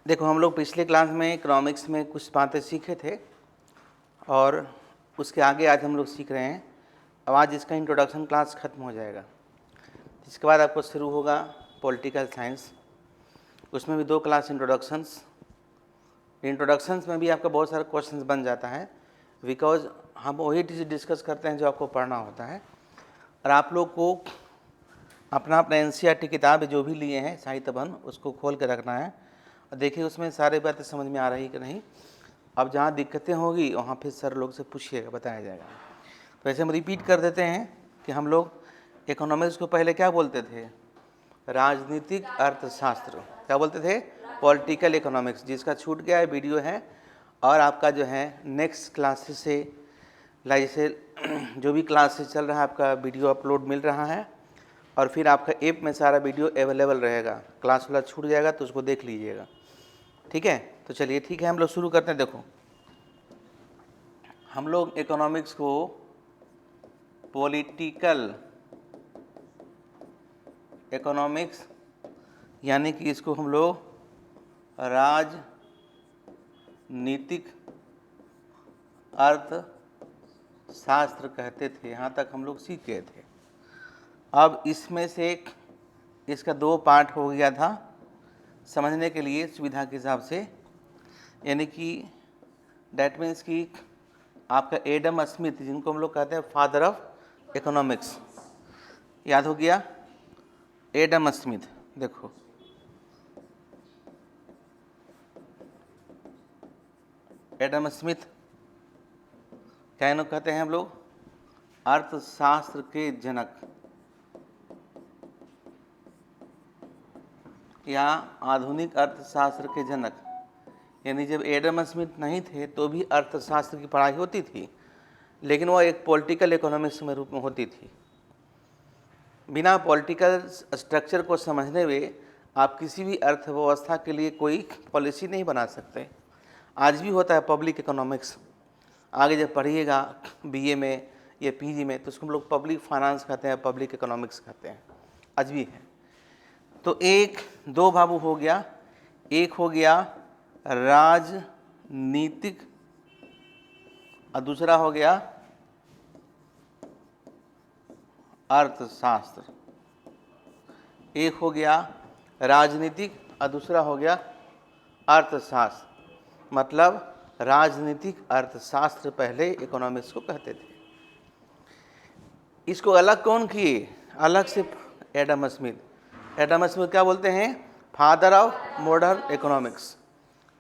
देखो, हम लोग पिछले क्लास में इकोनॉमिक्स में कुछ बातें सीखे थे और उसके आगे आज हम लोग सीख रहे हैं। अब आज इसका इंट्रोडक्शन क्लास ख़त्म हो जाएगा। इसके बाद आपको शुरू होगा पॉलिटिकल साइंस। उसमें भी 2 क्लास इंट्रोडक्शंस में भी आपका बहुत सारा क्वेश्चंस बन जाता है, बिकॉज हम वही चीज़ डिस्कस करते हैं जो आपको पढ़ना होता है। और आप लोग को अपना NCERT किताब जो भी लिए हैं साहित्य वन, उसको खोल के रखना है और देखिए उसमें सारी बातें समझ में आ रही कि नहीं। अब जहाँ दिक्कतें होगी वहाँ फिर सर लोग से पूछिएगा, बताया जाएगा। तो ऐसे हम रिपीट कर देते हैं कि हम लोग इकोनॉमिक्स को पहले क्या बोलते थे? राजनीतिक अर्थशास्त्र। क्या बोलते थे? Political economics. जिसका छूट गया है वीडियो है, और आपका जो है नेक्स्ट क्लासेस से जैसे जो भी क्लासेस चल रहा है आपका वीडियो अपलोड मिल रहा है, और फिर आपका ऐप में सारा वीडियो अवेलेबल रहेगा। क्लास वाला छूट जाएगा तो उसको देख लीजिएगा, ठीक है? तो चलिए ठीक है, हम लोग शुरू करते हैं। देखो, हम लोग इकोनॉमिक्स को पॉलिटिकल इकोनॉमिक्स यानी कि इसको हम लोग राजनीतिक अर्थशास्त्र कहते थे। यहाँ तक हम लोग सीख गए थे। अब इसमें से इसका 2 पार्ट हो गया था समझने के लिए सुविधा के हिसाब से, यानी कि डैट मीन्स कि आपका एडम स्मिथ, जिनको हम लोग कहते हैं फादर ऑफ इकोनॉमिक्स, याद हो गया? Adam Smith. देखो, एडम स्मिथ क्या इन्हों कहते हैं हम लोग? अर्थशास्त्र के जनक या आधुनिक अर्थशास्त्र के जनक। यानी जब एडम स्मिथ नहीं थे तो भी अर्थशास्त्र की पढ़ाई होती थी, लेकिन वह एक पॉलिटिकल इकोनॉमिक्स में रूप में होती थी। बिना पॉलिटिकल स्ट्रक्चर को समझने में आप किसी भी अर्थव्यवस्था के लिए कोई पॉलिसी नहीं बना सकते। आज भी होता है पब्लिक इकोनॉमिक्स। आगे जब पढ़िएगा BA में या PG में तो उसको हम लोग पब्लिक फाइनेंस कहते हैं, पब्लिक इकोनॉमिक्स कहते हैं, आज भी है। तो 2 बाबू हो गया। एक हो गया राजनीतिक और दूसरा हो गया अर्थशास्त्र। एक हो गया राजनीतिक और दूसरा हो गया अर्थशास्त्र। मतलब राजनीतिक अर्थशास्त्र पहले इकोनॉमिक्स को कहते थे। इसको अलग कौन किए? अलग से एडम स्मिथ। एडम स्मिथ क्या बोलते हैं? Father of modern economics.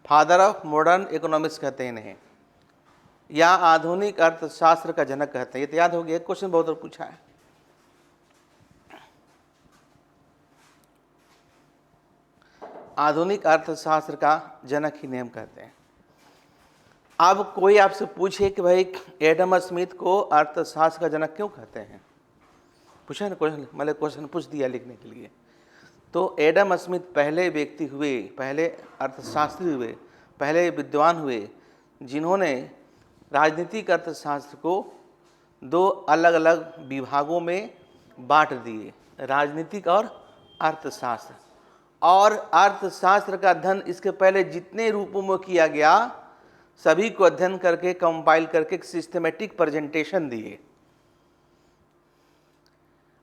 Father of modern economics कहते हैं इन्हें, या आधुनिक अर्थशास्त्र का जनक कहते हैं। ये तो याद हो गया, क्वेश्चन बहुत बार पूछा है। आधुनिक अर्थशास्त्र का जनक ही नेम कहते हैं। अब कोई आपसे पूछे कि भाई एडम स्मिथ को अर्थशास्त्र का जनक क्यों कहते हैं? पूछा ना क्वेश्चन, मैंने क्वेश्चन पूछ दिया लिखने के लिए। तो एडम स्मिथ पहले व्यक्ति हुए, पहले अर्थशास्त्री हुए, पहले विद्वान हुए जिन्होंने राजनीतिक अर्थशास्त्र को 2 अलग अलग विभागों में बांट दिए, राजनीतिक और अर्थशास्त्र। और अर्थशास्त्र का अध्ययन इसके पहले जितने रूपों में किया गया सभी को अध्ययन करके कंपाइल करके एक सिस्टमेटिक प्रेजेंटेशन दिए।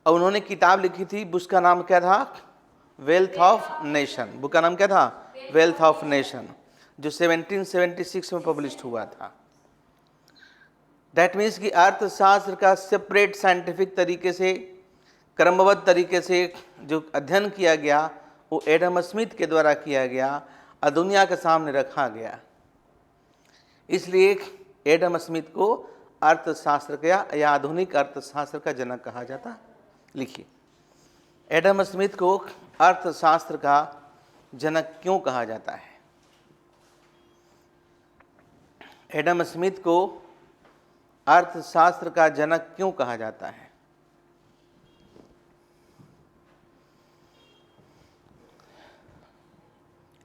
और उन्होंने किताब लिखी थी, बुक का नाम क्या था? Wealth of nation. बुक का नाम क्या था? वेल्थ ऑफ नेशन, जो 1776 में पब्लिश हुआ था। दैट मीन्स कि अर्थशास्त्र का सेपरेट साइंटिफिक तरीके से, क्रमबद्ध तरीके से जो अध्ययन किया गया वो एडम स्मिथ के द्वारा किया गया और दुनिया के सामने रखा गया। इसलिए एडम स्मिथ को अर्थशास्त्र का या आधुनिक अर्थशास्त्र का जनक कहा जाता। लिखिए, एडम स्मिथ को अर्थशास्त्र का जनक क्यों कहा जाता है? एडम स्मिथ को अर्थशास्त्र का जनक क्यों कहा जाता है?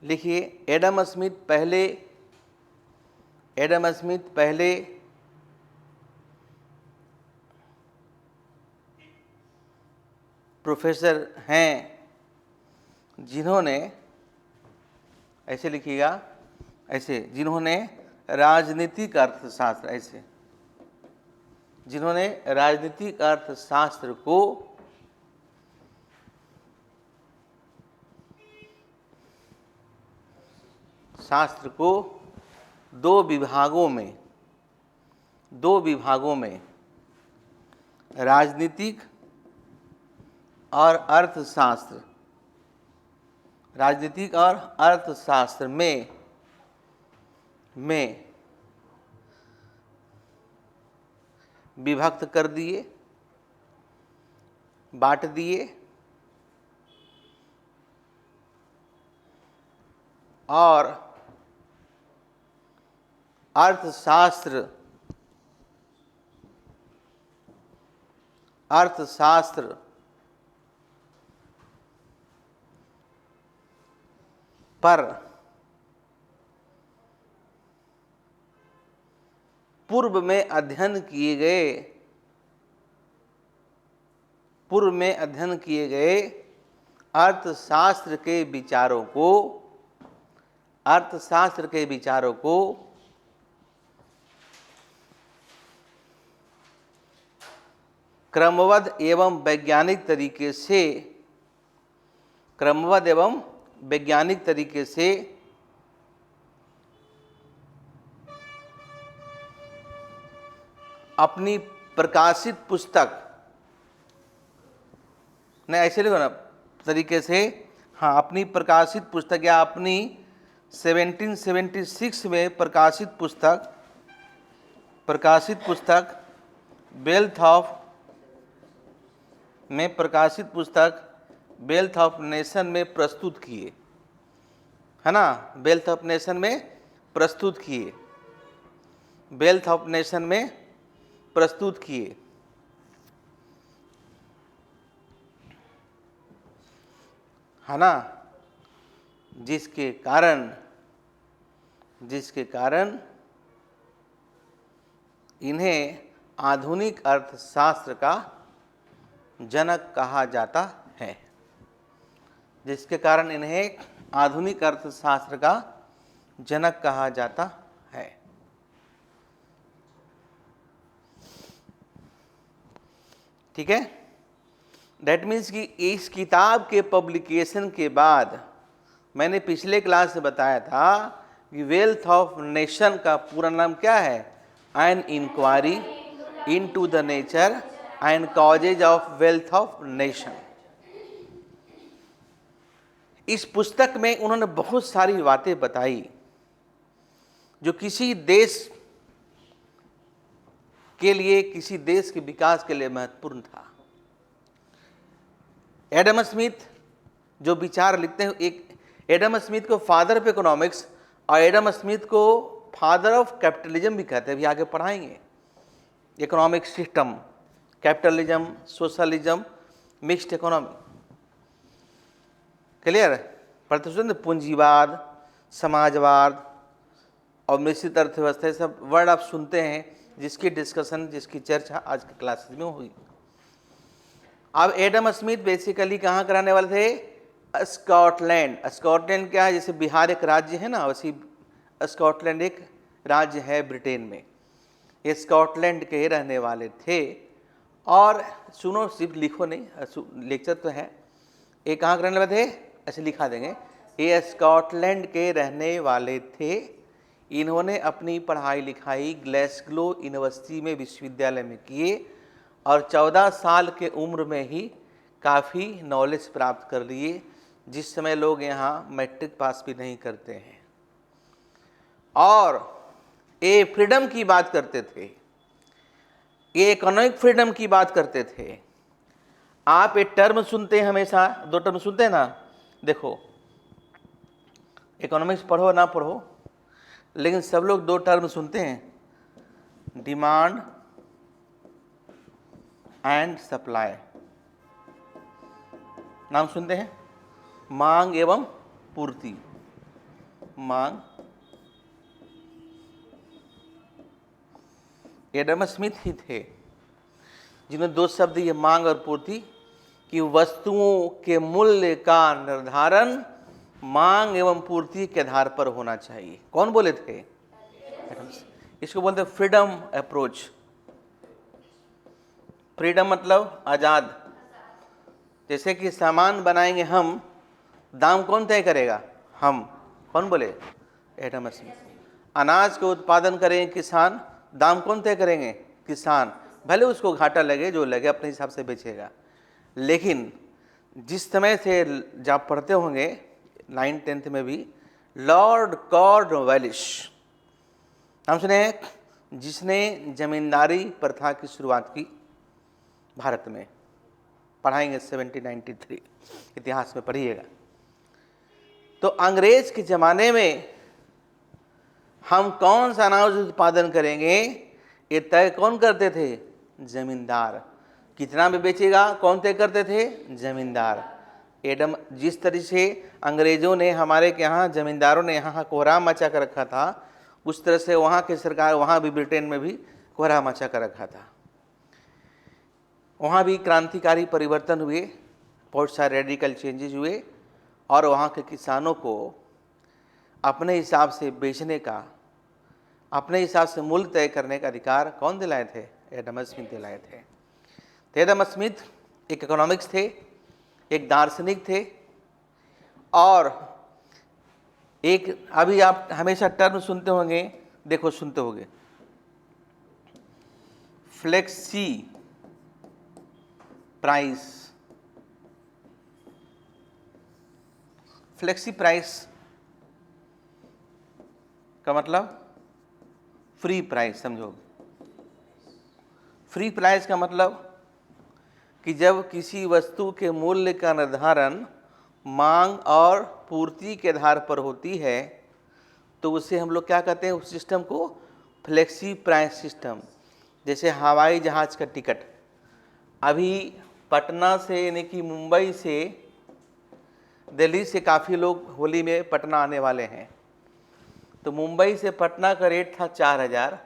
लिखिए, एडम स्मिथ पहले प्रोफेसर हैं जिन्होंने ऐसे लिखिएगा, ऐसे, जिन्होंने राजनीतिक अर्थशास्त्र, ऐसे, जिन्होंने राजनीतिक अर्थशास्त्र को दो विभागों में राजनीतिक और अर्थशास्त्र में विभक्त कर दिए, बांट दिए, और अर्थशास्त्र पर पूर्व में अध्ययन किए गए अर्थशास्त्र के विचारों को क्रमबद्ध एवं वैज्ञानिक तरीके से अपनी प्रकाशित पुस्तक, नहीं ऐसे लिखो ना, तरीके से, हाँ, अपनी प्रकाशित पुस्तक या अपनी 1776 में प्रकाशित पुस्तक वेल्थ ऑफ नेशन में प्रस्तुत किए, है ना, वेल्थ ऑफ नेशन में प्रस्तुत किए। है ना, जिसके कारण इन्हें आधुनिक अर्थशास्त्र का जनक कहा जाता है। जिसके कारण इन्हें आधुनिक अर्थशास्त्र का जनक कहा जाता है। ठीक है, दैट मीन्स कि इस किताब के पब्लिकेशन के बाद, मैंने पिछले क्लास में बताया था कि वेल्थ ऑफ नेशन का पूरा नाम क्या है? An inquiry into the nature and causes of wealth of nation. इस पुस्तक में उन्होंने बहुत सारी बातें बताई जो किसी देश के लिए, किसी देश के विकास के लिए महत्वपूर्ण था। एडम स्मिथ जो विचार लिखते हैं, एक एडम स्मिथ को फादर ऑफ इकोनॉमिक्स और एडम स्मिथ को फादर ऑफ कैपिटलिज्म भी कहते हैं, अभी आगे पढ़ाएंगे। Economic system, capitalism, socialism, mixed economy, clear? प्रतिशुद्ध पूंजीवाद, समाजवाद और मिश्रित अर्थव्यवस्था, सब वर्ड आप सुनते हैं, जिसकी डिस्कशन, जिसकी चर्चा आज की क्लासेस में हुई। अब एडम स्मिथ बेसिकली कहाँ कराने वाले थे? स्कॉटलैंड। स्कॉटलैंड क्या है? जैसे बिहार एक राज्य है ना, वैसी स्कॉटलैंड एक राज्य है ब्रिटेन में। ये स्कॉटलैंड के रहने वाले थे। और सुनो, सिर्फ लिखो नहीं, लेक्चर तो है। ये कहाँ कराने वाले थे? ऐसे लिखा देंगे। ये स्कॉटलैंड के रहने वाले थे। इन्होंने अपनी पढ़ाई लिखाई ग्लासगो यूनिवर्सिटी में, विश्वविद्यालय में किए और 14 साल के उम्र में ही काफ़ी नॉलेज प्राप्त कर लिए, जिस समय लोग यहाँ मैट्रिक पास भी नहीं करते हैं। और ये फ्रीडम की बात करते थे, ये इकोनॉमिक फ्रीडम की बात करते थे। आप एक टर्म सुनते हैं, हमेशा 2 टर्म सुनते हैं ना। देखो, इकोनॉमिक्स पढ़ो ना पढ़ो, लेकिन सब लोग 2 टर्म सुनते हैं, डिमांड एंड सप्लाई। नाम सुनते हैं, मांग एवं पूर्ति। मांग, एडम स्मिथ ही थे जिन्होंने 2 शब्द ये मांग और पूर्ति, कि वस्तुओं के मूल्य का निर्धारण मांग एवं पूर्ति के आधार पर होना चाहिए। कौन बोले थे? इसको बोलते हैं फ्रीडम अप्रोच। फ्रीडम मतलब आजाद। जैसे कि सामान बनाएंगे हम, दाम कौन तय करेगा? हम। कौन बोले? Adam Smith. अनाज का उत्पादन करेंगे किसान, दाम कौन तय करेंगे? किसान। भले उसको घाटा लगे, जो लगे अपने हिसाब से बेचेगा। लेकिन जिस समय से जब पढ़ते होंगे 9th-10th में भी, लॉर्ड कॉर्नवालिस नाम सुने हैं, जिसने जमींदारी प्रथा की शुरुआत की भारत में। पढ़ाएंगे 1793, इतिहास में पढ़िएगा। तो अंग्रेज के ज़माने में हम कौन सा अनाज उत्पादन करेंगे, ये तय कौन करते थे? जमींदार। कितना में बेचेगा कौन तय करते थे? जमींदार। एडम, जिस तरह से अंग्रेजों ने हमारे के यहाँ, जमींदारों ने यहाँ कोहराम मचा कर रखा था, उस तरह से वहाँ की सरकार, वहाँ भी ब्रिटेन में भी कोहराम मचा कर रखा था। वहाँ भी क्रांतिकारी परिवर्तन हुए, बहुत सारे रेडिकल चेंजेस हुए, और वहाँ के किसानों को अपने हिसाब से बेचने का, अपने हिसाब से मूल्य तय करने का अधिकार कौन दिलाए थे? एडम स्मिथ दिलाए थे। तो एडम स्मिथ एक इकोनॉमिक्स थे, एक दार्शनिक थे, और एक अभी आप हमेशा टर्म सुनते होंगे, देखो सुनते होंगे, फ्लेक्सी प्राइस। फ्लेक्सी प्राइस का मतलब फ्री प्राइस, समझो। फ्री प्राइस का मतलब कि जब किसी वस्तु के मूल्य का निर्धारण मांग और पूर्ति के आधार पर होती है, तो उसे हम लोग क्या कहते हैं? उस सिस्टम को फ्लेक्सी प्राइस सिस्टम। जैसे हवाई जहाज़ का टिकट, अभी पटना से, यानी कि मुंबई से, दिल्ली से काफ़ी लोग होली में पटना आने वाले हैं, तो मुंबई से पटना का रेट था 4000,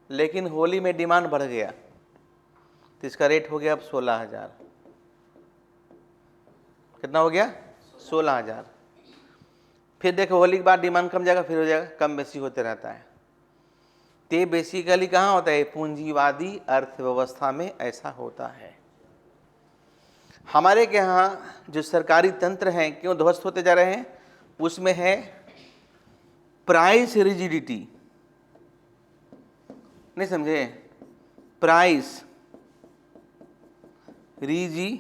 लेकिन होली में डिमांड बढ़ गया तो इसका रेट हो गया अब 16000। कितना हो गया? 16000। फिर देखो होली के बाद डिमांड कम जाएगा, फिर हो जाएगा, कम बेसी होते रहता है। तो बेसिकली कहाँ होता है? पूंजीवादी अर्थव्यवस्था में ऐसा होता है। हमारे के यहाँ जो सरकारी तंत्र हैं क्यों ध्वस्त होते जा रहे हैं? उसमें है प्राइस रिजिडिटी। नहीं समझे? प्राइस रिजिडिटी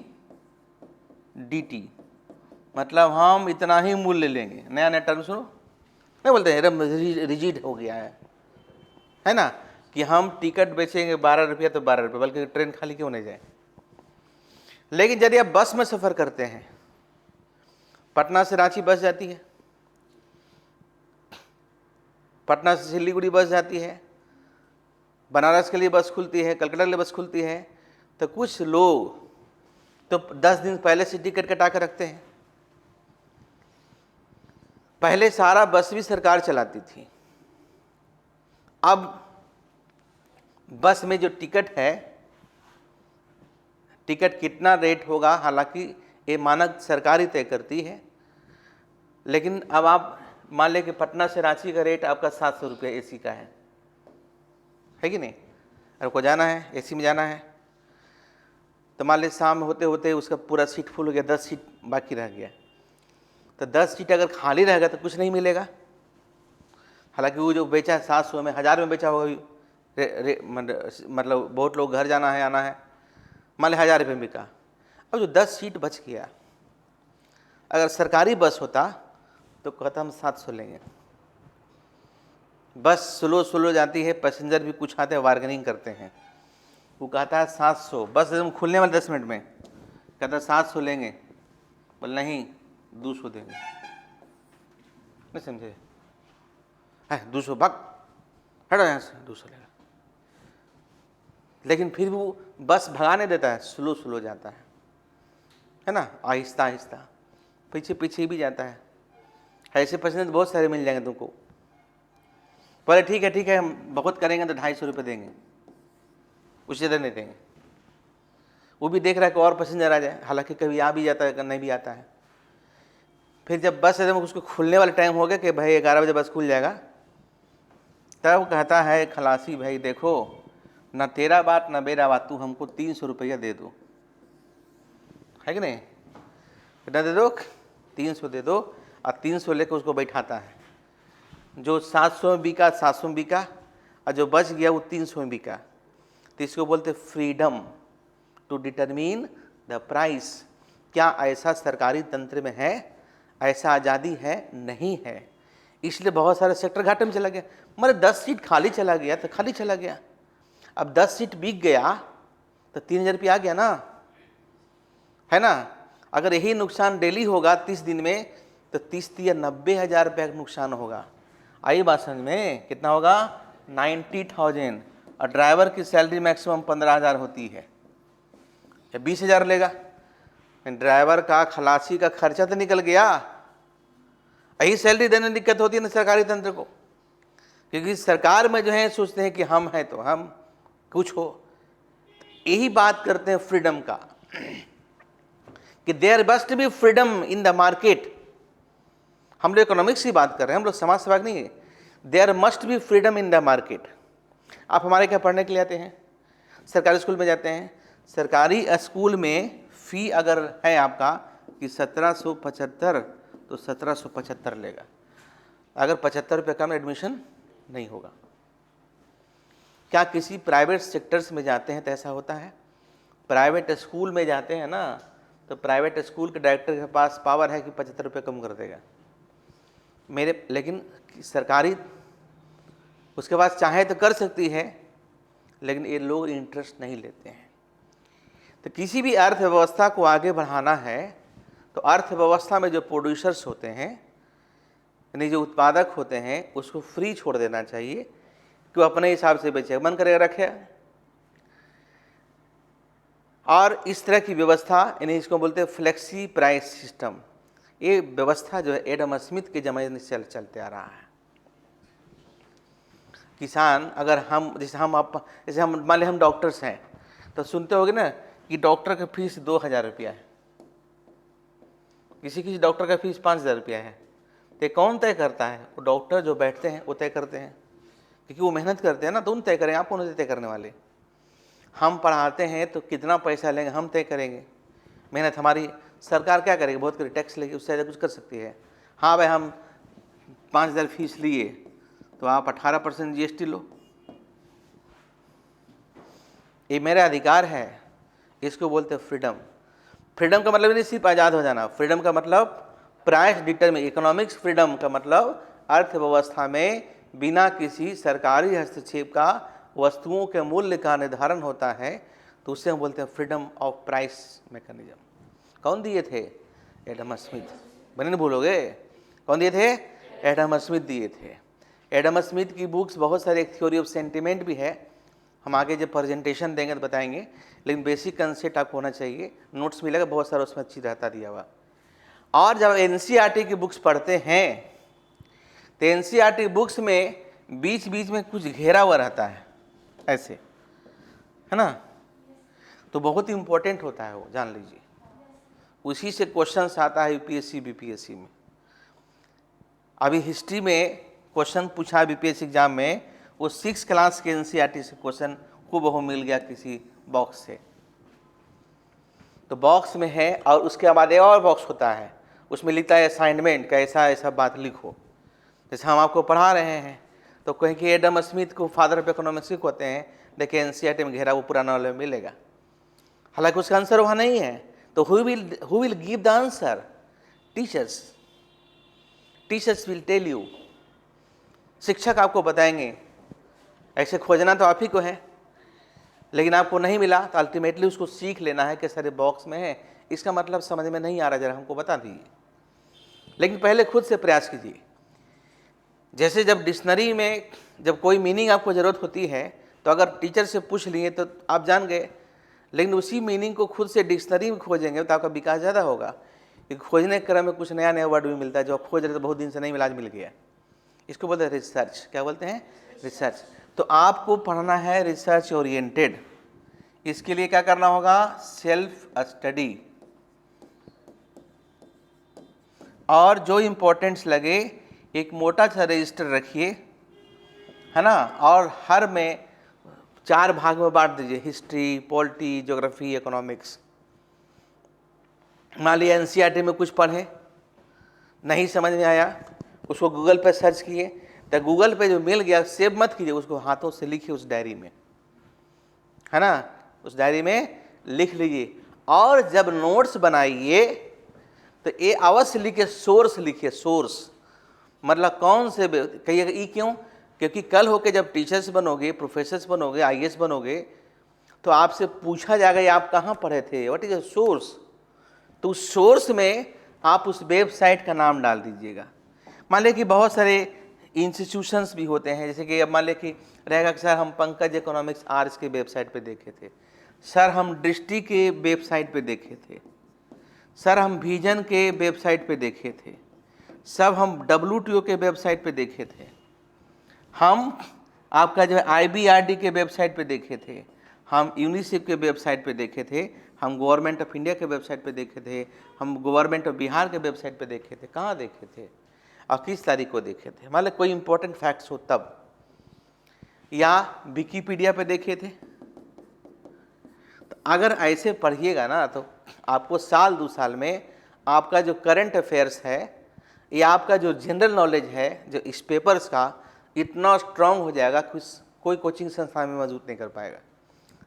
मतलब हम इतना ही मूल्य लेंगे। नया नया टर्म सुनो, नहीं बोलते हैं रिजिड हो गया है ना, कि हम टिकट बेचेंगे 12 रुपया तो 12 रुपये, बल्कि ट्रेन खाली क्यों नहीं जाए। लेकिन यदि आप बस में सफ़र करते हैं, पटना से रांची बस जाती है, पटना से सिलीगुड़ी बस जाती है, बनारस के लिए बस खुलती है, कलकत्ता के लिए बस खुलती है, तो कुछ लोग तो 10 दिन पहले से टिकट कटा कर रखते हैं। पहले सारा बस भी सरकार चलाती थी, अब बस में जो टिकट है, टिकट कितना रेट होगा, हालांकि ये मानक सरकार ही तय करती है, लेकिन अब आप मान लें कि पटना से रांची का रेट आपका 700 रुपये AC का है कि नहीं? अगर को जाना है AC में जाना है, तो मान लें शाम होते होते उसका पूरा सीट फुल हो गया, 10 सीट बाकी रह गया, तो 10 सीट अगर खाली रहेगा तो कुछ नहीं मिलेगा। हालांकि वो जो बेचा है 700 में, 1000 में बेचा होगा, मतलब बहुत लोग घर जाना है, आना है, मान लें 1000 रुपये में बिका। अब जो 10 सीट बच गया, अगर सरकारी बस होता तो कहता हम 700 लेंगे। बस स्लो जाती है, पैसेंजर भी कुछ आते हैं, बार्गेनिंग करते हैं, वो कहता है 700, बस एकदम खुलने वाले 10 मिनट में कहता है 700 लेंगे, बोल नहीं 200 देंगे। नहीं समझे? है 200 भाग, हटो यहाँ से, 200 लेगा। लेकिन फिर वो बस भगा नहीं देता है, स्लो जाता है ना, आहिस्ता आहिस्ता, पीछे पीछे भी जाता है। ऐसे पैसेंजर बहुत सारे मिल जाएंगे तुमको। पहले ठीक है हम बहुत करेंगे तो 250 रुपये देंगे, उससे ज़्यादा नहीं देंगे। वो भी देख रहा है कि और पैसेंजर आ जाए, हालांकि कभी आ भी जाता है, कभी नहीं भी आता है। फिर जब बस एकदम उसको खुलने वाला टाइम हो गया कि भाई 11 बजे बस खुल जाएगा, तब कहता है खलासी भाई देखो ना तेरा बात ना मेरा बात, तू हमको 300 रुपया दे दो, है कि नहीं, कितना दे दो, 300 दे दो। और 300 लेकर उसको बैठाता है, जो 700 में बिका 700 में बिका, और जो बच गया वो 300 में बिका। तो इसको बोलते freedom to determine the price. क्या ऐसा सरकारी तंत्र में है? ऐसा आज़ादी है? नहीं है। इसलिए बहुत सारे सेक्टर घाटे में चला गया। मतलब 10 सीट खाली चला गया तो खाली चला गया। अब 10 सीट बिक गया तो 3000 रुपया आ गया ना, है ना। अगर यही नुकसान डेली होगा 30 दिन में तो 30 या 90,000 रुपये का नुकसान होगा। आई बात समझ में? कितना होगा? 90,000। और ड्राइवर की सैलरी मैक्सिमम 15,000 होती है, या 20,000 लेगा। ड्राइवर का खलासी का खर्चा तो निकल गया। यही सैलरी देने में दिक्कत होती है ना सरकारी तंत्र को, क्योंकि सरकार में जो है सोचते हैं कि हम हैं तो हम कुछ हो। यही बात करते हैं फ्रीडम का, कि there must be freedom in the market. हम लोग इकोनॉमिक्स की बात कर रहे हैं, हम लोग समाज सेवा नहीं है। There must be freedom in the market. आप हमारे क्या पढ़ने के लिए आते हैं? सरकारी स्कूल में जाते हैं। सरकारी स्कूल में फ़ी अगर है आपका कि 1775 तो 1775 लेगा। अगर 75 रुपये कम एडमिशन नहीं होगा। क्या किसी प्राइवेट सेक्टर्स में जाते हैं तो ऐसा होता है? प्राइवेट स्कूल में जाते हैं ना, तो प्राइवेट स्कूल के डायरेक्टर के पास पावर है कि 75 रुपये कम कर देगा मेरे। लेकिन सरकारी उसके पास चाहे तो कर सकती है, लेकिन ये लोग इंटरेस्ट नहीं लेते हैं। तो किसी भी अर्थव्यवस्था को आगे बढ़ाना है तो अर्थव्यवस्था में जो प्रोड्यूसर्स होते हैं, यानी जो उत्पादक होते हैं, उसको फ्री छोड़ देना चाहिए कि वो अपने हिसाब से बेचे, मन करेगा रखे। और इस तरह की व्यवस्था, यानी इसको बोलते हैं फ्लेक्सी प्राइस सिस्टम। ये व्यवस्था जो है एडम स्मिथ के ज़माने से चलते आ रहा है। किसान अगर हम जैसे हम मान लें हम डॉक्टर्स हैं, तो सुनते होगे ना कि डॉक्टर का फीस 2,000 रुपया है, किसी डॉक्टर का फीस 5,000 रुपया है। तो कौन तय करता है? वो डॉक्टर जो बैठते हैं वो तय करते हैं, क्योंकि वो मेहनत करते हैं ना, तो उन तय करेंगे। आप कौन तय करने वाले? हम पढ़ाते हैं तो कितना पैसा लेंगे हम तय करेंगे। मेहनत हमारी। सरकार क्या करेगी? बहुत करेगी, टैक्स लेगी, उससे ज़्यादा कुछ कर सकती है? हाँ भाई हम 5,000 फीस लिए तो आप 18% GST लो, ये मेरा अधिकार है। इसको बोलते हैं फ्रीडम। फ्रीडम का मतलब नहीं सिर्फ आज़ाद हो जाना, फ्रीडम का मतलब प्राइस डिटरमिन। इकोनॉमिक्स फ्रीडम का मतलब अर्थव्यवस्था में बिना किसी सरकारी हस्तक्षेप का वस्तुओं के मूल्य का निर्धारण होता है, तो उससे हम बोलते हैं फ्रीडम ऑफ प्राइस मैकेनिज्म। कौन दिए थे? Adam Smith. बने नहीं भूलोगे, कौन दिए थे? एडम स्मिथ दिए थे। एडम स्मिथ की बुक्स बहुत सारे, एक थ्योरी ऑफ सेंटिमेंट भी है, हम आगे जब प्रेजेंटेशन देंगे तो बताएंगे, लेकिन बेसिक कंसेप्ट आपको होना चाहिए। नोट्स मिलेगा बहुत सारा, उसमें अच्छी रहता दिया हुआ। और जब NCERT की बुक्स पढ़ते हैं तो NCERT बुक्स में बीच बीच में कुछ घेरा हुआ रहता है ऐसे, है ना, तो बहुत ही इंपॉर्टेंट होता है वो, जान लीजिए। उसी से क्वेश्चंस आता है UPSC BPSC में। अभी हिस्ट्री में क्वेश्चन पूछा BPSC एग्जाम में, वो 6 क्लास के NCERT से क्वेश्चन हूबहू मिल गया किसी बॉक्स से। तो बॉक्स में है, और उसके बाद एक और बॉक्स होता है, उसमें लिखता है असाइनमेंट का, ऐसा ऐसा बात लिखो। जैसे हम आपको पढ़ा रहे हैं तो कहें कि एडम स्मिथ को फादर ऑफ इकोनॉमिक्स होते हैं, देखिए NCERT में घेरा वो पुराना वाले में मिलेगा। हालांकि उसका आंसर वहाँ नहीं है, तो who will give the answer? Teachers. Teachers will tell you. शिक्षक आपको बताएंगे। ऐसे खोजना तो आप ही को है, लेकिन आपको नहीं मिला तो अल्टीमेटली उसको सीख लेना है कि सर बॉक्स में है, इसका मतलब समझ में नहीं आ रहा, जरा हमको बता दीजिए। लेकिन पहले खुद से प्रयास कीजिए। जैसे जब डिक्शनरी में जब कोई मीनिंग आपको ज़रूरत होती है तो अगर टीचर से पूछ लिए तो आप जान गए, लेकिन उसी मीनिंग को खुद से डिक्शनरी में खोजेंगे तो आपका विकास ज़्यादा होगा। क्योंकि खोजने के क्रम में कुछ नया नया वर्ड भी मिलता है, जो आप खोज रहे थे बहुत दिन से नहीं मिला, आज मिल गया। इसको बोलते हैं रिसर्च। क्या बोलते हैं? रिसर्च। तो आपको पढ़ना है रिसर्च ओरिएंटेड। इसके लिए क्या करना होगा? Self study. और जो इम्पोर्टेंट्स लगे एक मोटा सा रजिस्टर रखिए, है ना, और हर में 4 भाग में बांट दीजिए, हिस्ट्री, पॉलिटी, ज्योग्राफी, इकोनॉमिक्स। मान लीजिए एनसीईआरटी में कुछ पढ़े, नहीं समझ में आया, उसको गूगल पे सर्च किए, तो गूगल पे जो मिल गया सेव मत कीजिए, उसको हाथों से लिखिए उस डायरी में, है ना, उस डायरी में लिख लीजिए। और जब नोट्स बनाइए तो ये अवश्य लिखिए, सोर्स लिखिए, सोर्स मतलब कौन से, कहिएगा ई क्यों, क्योंकि कल होके जब टीचर्स बनोगे, प्रोफेसर्स बनोगे, आईएएस बनोगे, तो आपसे पूछा जाएगा ये आप कहाँ पढ़े थे, व्हाट इज सोर्स। तो उस सोर्स में आप उस वेबसाइट का नाम डाल दीजिएगा। मान लें कि बहुत सारे इंस्टीट्यूशंस भी होते हैं, जैसे कि अब मान लें कि रहेगा कि सर हम पंकज इकोनॉमिक्स आर्ट्स के वेबसाइट पे देखे थे, सर हम दृष्टि के वेबसाइट पे देखे थे, सर हम विजन के वेबसाइट पे देखे थे, सब हम WTO के वेबसाइट पे देखे थे, हम आपका जो है IBRD के वेबसाइट पे देखे थे, हम यूनिसेफ के वेबसाइट पे देखे थे, हम गवर्नमेंट ऑफ इंडिया के वेबसाइट पे देखे थे, हम गवर्नमेंट ऑफ बिहार के वेबसाइट पे देखे थे। कहाँ देखे थे और किस तारीख को देखे थे, मान लो कोई इंपॉर्टेंट फैक्ट्स हो तब, या विकीपीडिया पे देखे थे। तो अगर ऐसे पढ़िएगा ना तो आपको साल 2 साल में आपका जो करंट अफेयर्स है या आपका जो जनरल नॉलेज है जो इस पेपर्स का इतना स्ट्रांग हो जाएगा कि कोई कोचिंग संस्थान में मौजूद नहीं कर पाएगा।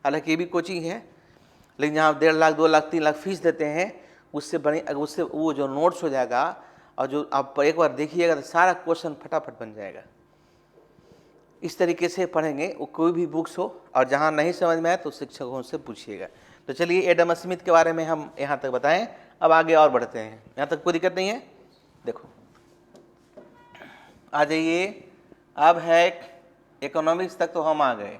हालांकि ये भी कोचिंग है, लेकिन जहाँ 1.5 लाख 2 लाख 3 लाख फीस देते हैं, उससे बड़ी, उससे वो जो नोट्स हो जाएगा और जो आप एक बार देखिएगा तो सारा क्वेश्चन फटाफट बन जाएगा। इस तरीके से पढ़ेंगे, वो कोई भी बुक्स हो, और जहाँ नहीं समझ में आए तो शिक्षकों से पूछिएगा। तो चलिए एडम स्मिथ के बारे में हम यहाँ तक बताएं, अब आगे और बढ़ते हैं। यहाँ तक कोई दिक्कत नहीं है, देखो आ जाइए, अब है इकोनॉमिक्स तक तो हम आ गए।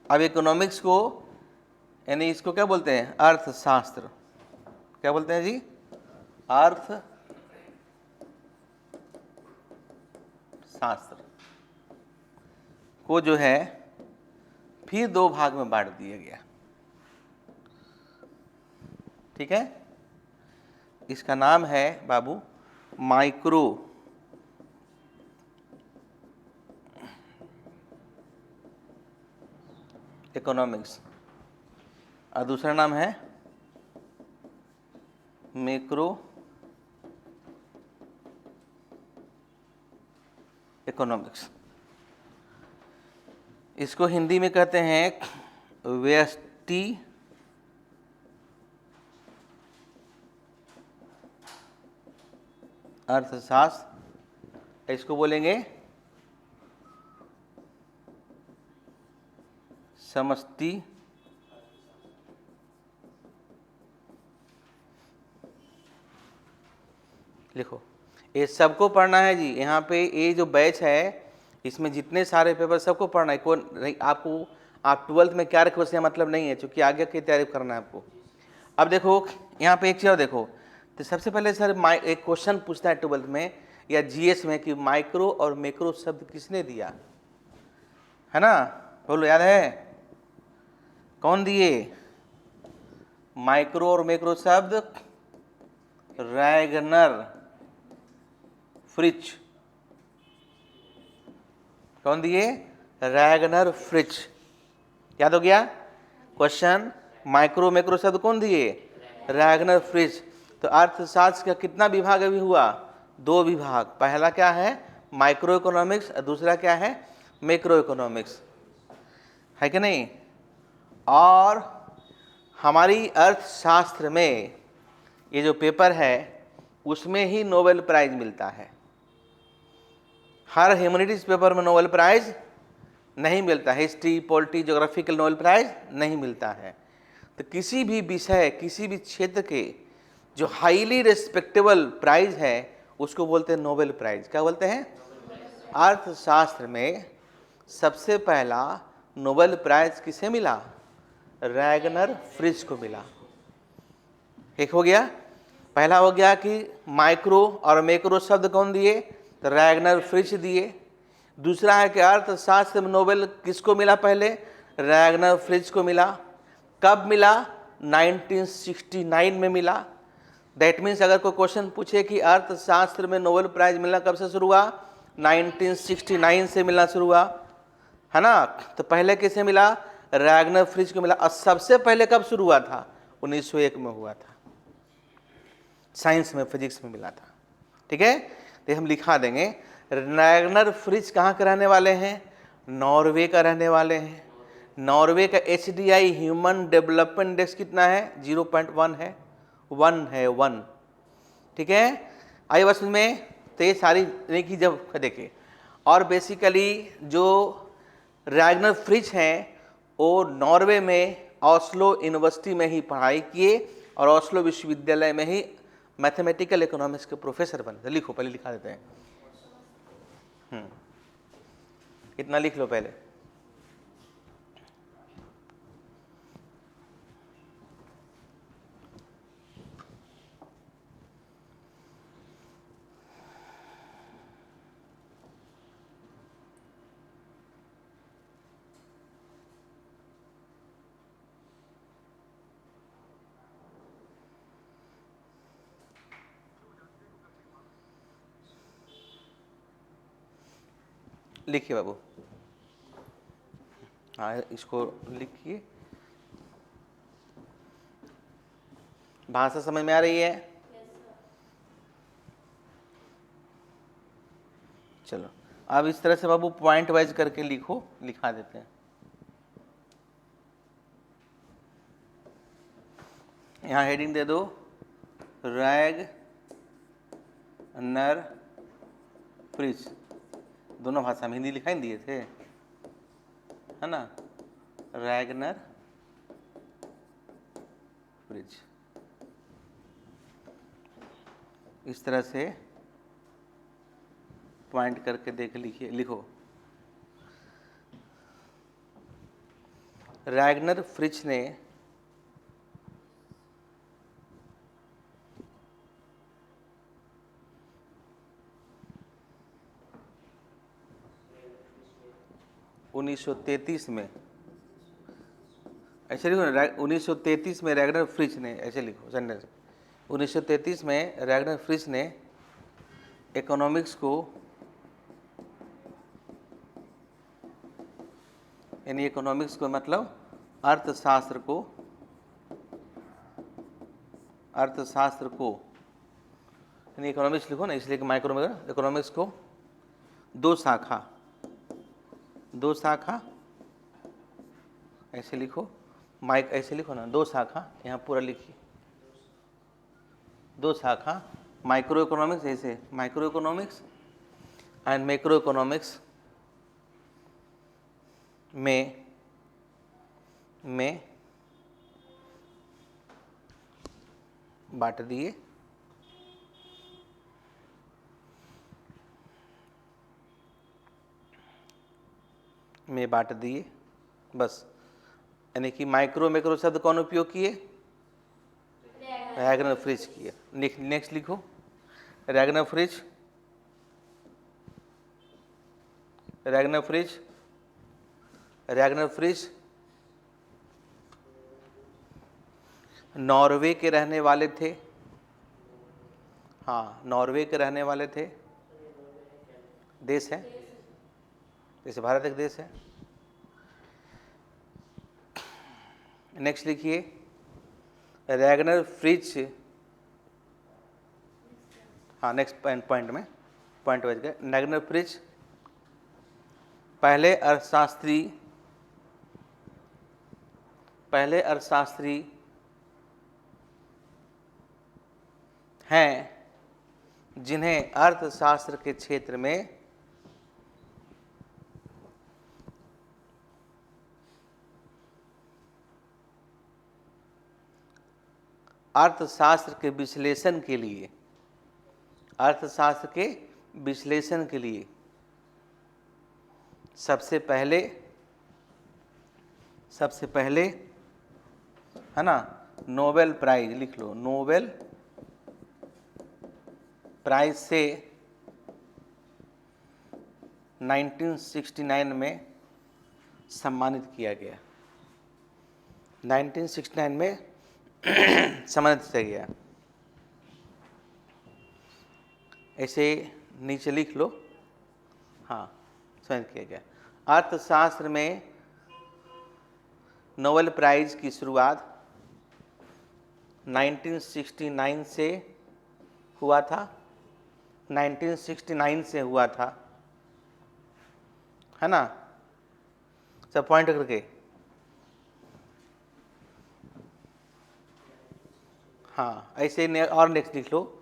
अब इकोनॉमिक्स को यानी इसको क्या बोलते हैं, अर्थशास्त्र। क्या बोलते हैं जी, अर्थशास्त्र को जो है फिर 2 भाग में बांट दिया गया। ठीक है, इसका नाम है बाबू माइक्रो इकोनॉमिक्स, और दूसरा नाम है मैक्रो इकोनॉमिक्स। इसको हिंदी में कहते हैं व्यष्टि अर्थशास्त्र, इसको बोलेंगे समष्टि लिखो, ये सबको पढ़ना है जी। यहाँ पे ये जो बैच है इसमें जितने सारे पेपर सबको पढ़ना है, कोई नहीं आपको, आप 12th में क्या रखे उससे मतलब नहीं है, क्योंकि आगे की तैयारी करना है आपको। अब देखो यहाँ पे एक चीज़ देखो, तो सबसे पहले सर एक क्वेश्चन पूछता है 12th में या GS में कि माइक्रो और मैक्रो शब्द किसने दिया है ना, बोलो याद है, कौन दिए माइक्रो और मैक्रो शब्द, रैगनर फ्रिच। कौन दिए, रैगनर फ्रिच। याद हो गया क्वेश्चन, माइक्रो मैक्रो शब्द कौन दिए, रैगनर फ्रिच। तो अर्थशास्त्र का कितना विभाग अभी हुआ, 2 विभाग, पहला क्या है माइक्रो इकोनॉमिक्स और दूसरा क्या है मैक्रो इकोनॉमिक्स, है कि नहीं। और हमारी अर्थशास्त्र में ये जो पेपर है उसमें ही नोबेल प्राइज मिलता है, हर ह्यूमैनिटीज पेपर में नोबेल प्राइज नहीं मिलता, history polity geographical Nobel prize नहीं मिलता है। तो किसी भी विषय किसी भी क्षेत्र के जो हाईली रिस्पेक्टेबल प्राइज है उसको बोलते हैं नोबेल प्राइज। क्या बोलते हैं, अर्थशास्त्र में सबसे पहला नोबेल प्राइज किसे मिला, रैगनर फ्रिच को मिला। एक हो गया, पहला हो गया कि माइक्रो और मैक्रो शब्द कौन दिए, तो रैगनर फ्रिच दिए। दूसरा है कि अर्थशास्त्र में नोबेल किसको मिला, पहले रैगनर फ्रिच को मिला। कब मिला, 1969 में मिला। दैट मीन्स अगर कोई क्वेश्चन पूछे कि अर्थशास्त्र में नोबेल प्राइज मिलना कब से शुरू हुआ, 1969 से मिलना शुरू हुआ, है ना। तो पहले किसे मिला, रैगनर फ्रिज को मिला। और सबसे पहले कब शुरू हुआ था, 1901 में हुआ था, साइंस में, फिजिक्स में मिला था। ठीक है, तो हम लिखा देंगे। रैगनर फ्रिज कहाँ के रहने वाले हैं, नॉर्वे का रहने वाले हैं। नॉर्वे का HDI ह्यूमन डेवलपमेंट इंडेक्स कितना है, 0.1 है, 1 है, 1। ठीक है, आई बस में। तो ये सारी की जब देखे, और बेसिकली जो रैगनर फ्रिज हैं वो नॉर्वे में ऑस्लो यूनिवर्सिटी में ही पढ़ाई किए और ऑस्लो विश्वविद्यालय में ही मैथमेटिकल इकोनॉमिक्स के प्रोफेसर बने। तो लिखो, पहले लिखा देते हैं। इतना लिख लो पहले। लिखिए बाबू, हाँ इसको लिखिए। भाषा समझ में आ रही है? चलो अब इस तरह से बाबू पॉइंट वाइज करके लिखो, लिखा देते हैं। यहाँ हेडिंग दे दो, रैगनर फ्रिज। दोनों भाषा में, हिंदी लिखा ही दिए थे, है ना। रैगनर फ्रिज, इस तरह से पॉइंट करके देख लिखिए, लिखो। रैगनर फ्रिज ने (1933) में, ऐसे लिखो ना, 1933 में रैगनर फ्रिज ने, ऐसे लिखो सेंटेंस। 1933 में रैगनर फ्रिज ने इकोनॉमिक्स को, यानी इकोनॉमिक्स को मतलब अर्थशास्त्र को, यानी इकोनॉमिक्स लिखो ना, इसलिए कि माइक्रो में इकोनॉमिक्स को दो शाखा ऐसे लिखो, माइक ऐसे लिखो ना, दो शाखा, यहाँ पूरा लिखिए, दो शाखा, माइक्रो इकोनॉमिक्स, ऐसे micro economics and macro economics में बांट दिए। बस, यानी कि माइक्रो मैक्रो शब्द कौन उपयोग किए, रैगनर फ्रिज किए। नेक्स्ट लिखो, रैगनर फ्रिज नॉर्वे के रहने वाले थे। हाँ, नॉर्वे के रहने वाले थे, देश है, जैसे भारत एक देश है। नेक्स्ट लिखिए, रैगनर फ्रिज, हाँ नेक्स्ट पॉइंट में, पॉइंट वाइज गए। रैगनर फ्रिज पहले अर्थशास्त्री हैं जिन्हें अर्थशास्त्र के क्षेत्र में अर्थशास्त्र के विश्लेषण के लिए सबसे पहले है ना, नोबेल प्राइज लिख लो, नोबेल प्राइज से 1969 में सम्मानित किया गया। 1969 में समझ चाहिए। ऐसे नीचे लिख लो। हाँ, समझ किया गया। अर्थशास्त्र में नोबेल प्राइज की शुरुआत 1969 से हुआ था। 1969 से हुआ था, है ना? सब पॉइंट करके। हाँ, ऐसे और नेक्स्ट लिख लो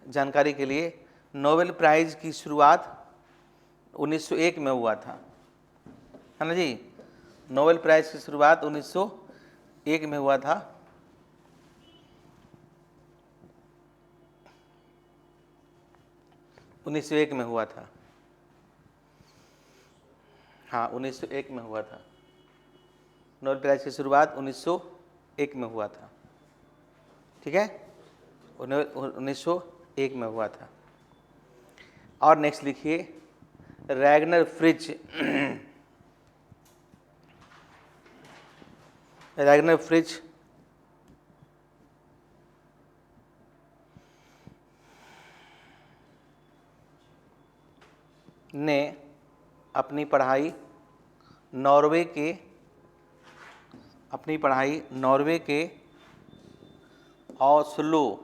जानकारी के लिए। नोबेल प्राइज की शुरुआत 1901 में हुआ था, है ना जी? नोबेल प्राइज की शुरुआत 1901 में हुआ था। में हुआ था। हाँ, 1901 में हुआ था। नोबेल प्राइज की शुरुआत 1901 में हुआ था। ठीक है, 1901 में हुआ था। और नेक्स्ट लिखिए, रैगनर फ्रिज। रैगनर फ्रिज ने अपनी पढ़ाई नॉर्वे के ओस्लो,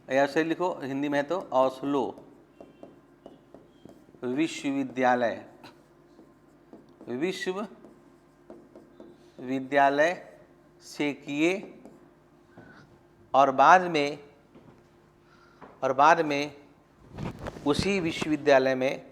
ऐसे लिखो, हिंदी में तो ओस्लो विश्वविद्यालय से किए और बाद में उसी विश्वविद्यालय में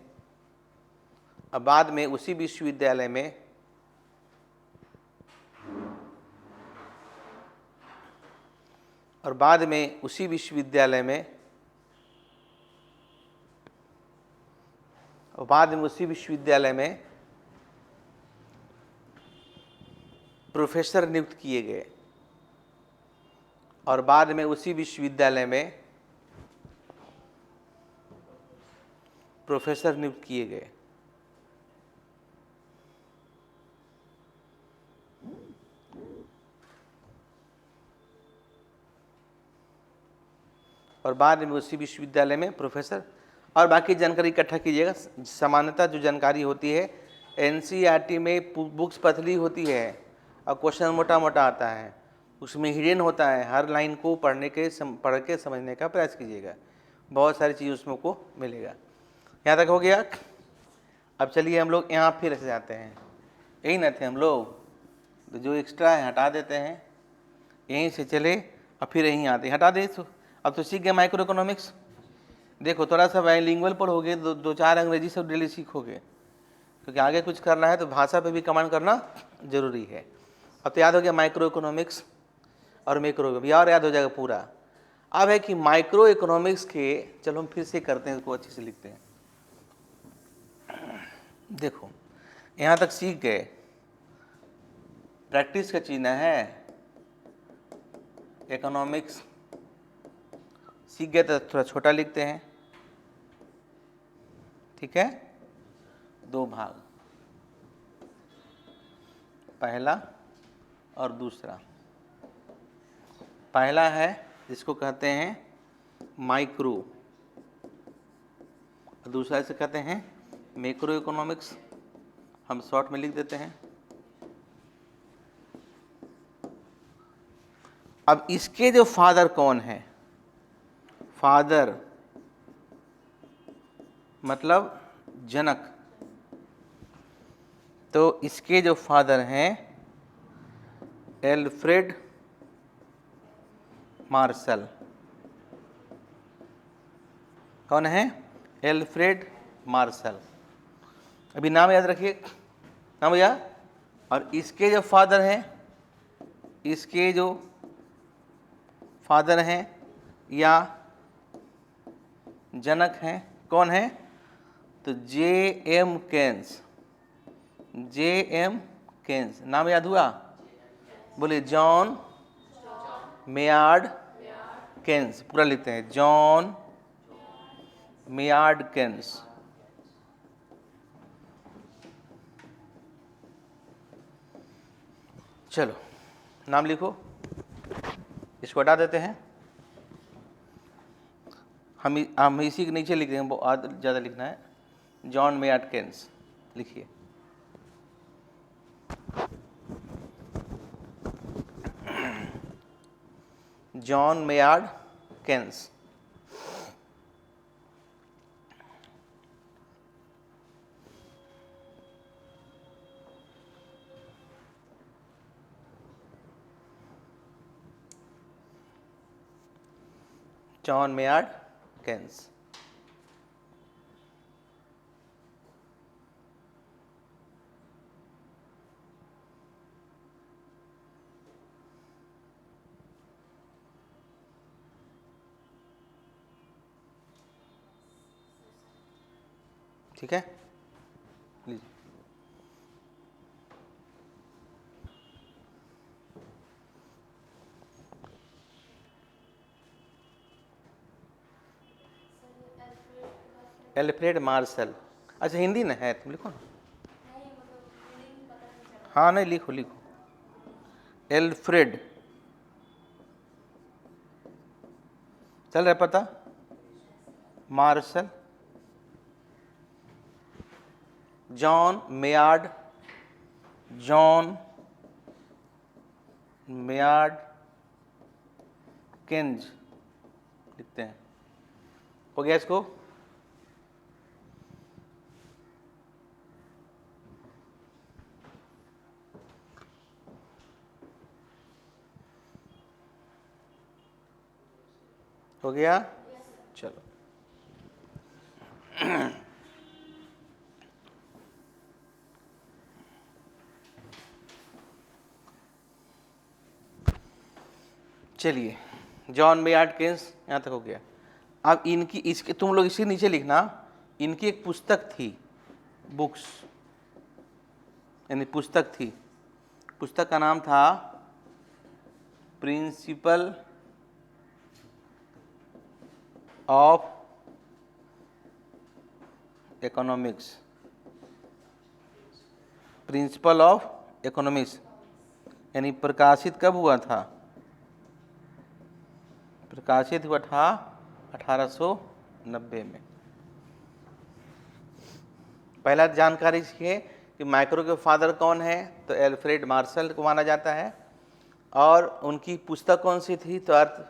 प्रोफेसर नियुक्त किए गए। और बाद में उसी विश्वविद्यालय में प्रोफेसर नियुक्त किए गए। और बाद में उसी विश्वविद्यालय में प्रोफेसर। और बाकी जानकारी इकट्ठा कीजिएगा। सामान्यतः जो जानकारी होती है एनसीईआरटी में बुक्स पतली होती है और क्वेश्चन मोटा मोटा आता है, उसमें हिडन होता है। हर लाइन को पढ़ के समझने का प्रयास कीजिएगा, बहुत सारी चीज़ उसमें को मिलेगा। यहाँ तक हो गया। अब चलिए हम लोग यहाँ फिर से जाते हैं। यही ना थे हम लोग, तो जो एक्स्ट्रा है हटा देते हैं, यहीं से चले और फिर यहीं आते, हटा दे। तो अब तो सीख गए माइक्रो इकोनॉमिक्स। देखो थोड़ा सा बाइलिंगुअल पढ़ोगे, दो चार अंग्रेजी सब डेली सीखोगे, क्योंकि आगे कुछ करना है तो भाषा पे भी कमांड करना जरूरी है। अब तो याद हो गया माइक्रो इकोनॉमिक्स और मैक्रो, भी और याद हो जाएगा पूरा। अब है कि माइक्रो इकोनॉमिक्स के, चलो हम फिर से करते हैं, इसको अच्छे से लिखते हैं। देखो यहाँ तक सीख गए, प्रैक्टिस का चीज है। इकोनॉमिक्स सीख गए तो थोड़ा छोटा लिखते हैं, ठीक है? 2 भाग, पहला और दूसरा। पहला है जिसको कहते हैं माइक्रो, दूसरा इसे कहते हैं मैक्रो इकोनॉमिक्स। हम शॉर्ट में लिख देते हैं। अब इसके जो फादर कौन है, फादर मतलब जनक, तो इसके जो फादर हैं एल्फ्रेड मार्शल। कौन है? Alfred Marshall. अभी नाम याद रखिए, नाम भैया। और इसके जो फादर हैं, या जनक हैं, कौन है? तो J.M. केन्स। नाम याद हुआ? बोले जॉन मेयार्ड केन्स। पूरा लिखते हैं, जॉन मेयार्ड केन्स। चलो नाम लिखो, इसको हटा देते हैं। हम इसी के नीचे लिख देंगे, बहुत ज़्यादा लिखना है। जॉन मेयार्ड केन्स लिखिए। John Maynard Keynes. John Maynard Keynes. ठीक है, लीजिए। Alfred Marshall. अच्छा हिंदी ना है, तुम लिखो ना। हाँ नहीं, लिखो लिखो। एल्फ्रेड, चल रहा है पता? मार्शल, जॉन मेयार्ड, जॉन मेयार्ड केन्ज लिखते हैं। हो गया इसको? हो गया? चलो चलिए, जॉन मेयार्ड केन्स यहाँ तक हो गया। अब इनकी, इसके तुम लोग इसी नीचे लिखना, इनकी एक पुस्तक थी, बुक्स यानी पुस्तक थी। पुस्तक का नाम था principle of economics. Principle of economics यानी प्रकाशित कब हुआ था? प्रकाशित हुआ था 1890 में। पहला जानकारी सीखिए कि माइक्रो के फादर कौन है, तो एल्फ्रेड मार्शल को माना जाता है। और उनकी पुस्तक कौन सी थी, तो अर्थ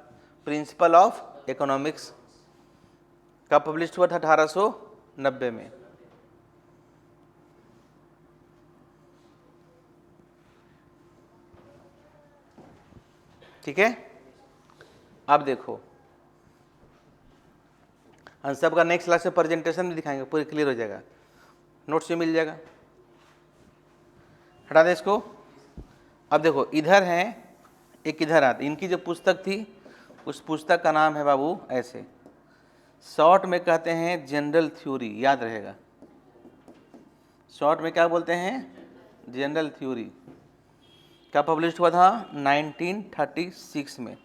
प्रिंसिपल ऑफ इकोनॉमिक्स। कब पब्लिश हुआ था? 1890 में। ठीक है, अब देखो हम सबका नेक्स्ट क्लास में प्रेजेंटेशन भी दिखाएंगे, पूरी क्लियर हो जाएगा, नोट्स भी मिल जाएगा। हटा दे इसको। अब देखो इधर है एक, इधर आते, इनकी जो पुस्तक थी उस पुस्तक का नाम है बाबू ऐसे, शॉर्ट में कहते हैं जनरल थ्योरी, याद रहेगा। शॉर्ट में क्या बोलते हैं? General theory. क्या पब्लिश हुआ था? 1936 में।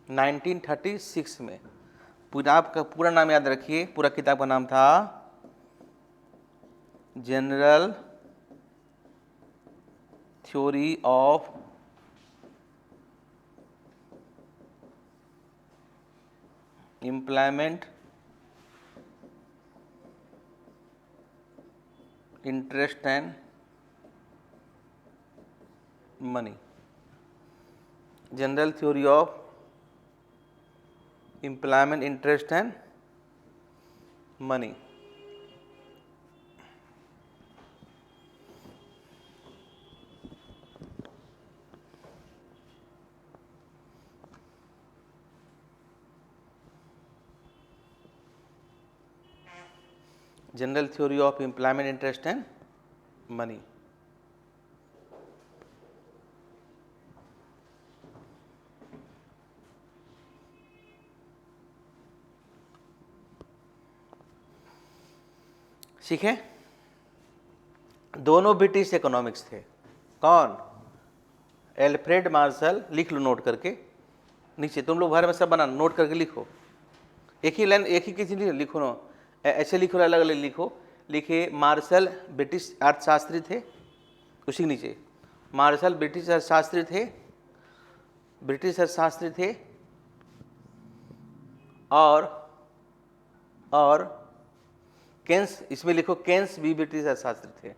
1936 में। पूरा आपका पूरा नाम याद रखिए, पूरा किताब का नाम था general theory of employment, interest and money. General theory of employment, interest and money. General theory of employment, interest and money. सीखे? दोनों ब्रिटिश इकोनॉमिक्स थे। कौन? एल्फ्रेड मार्शल, लिख लो नोट करके नीचे, तुम लोग घर में सब बना नोट करके लिखो, एक ही लाइन, एक ही किसी लिखो ना, ऐसे लिखो, अलग अलग लिखो। लिखिए मार्शल ब्रिटिश अर्थशास्त्री थे, उसी के नीचे मार्शल ब्रिटिश अर्थशास्त्री थे, ब्रिटिश अर्थशास्त्री थे, और केन्स, इसमें लिखो केन्स भी ब्रिटिश अर्थशास्त्री थे,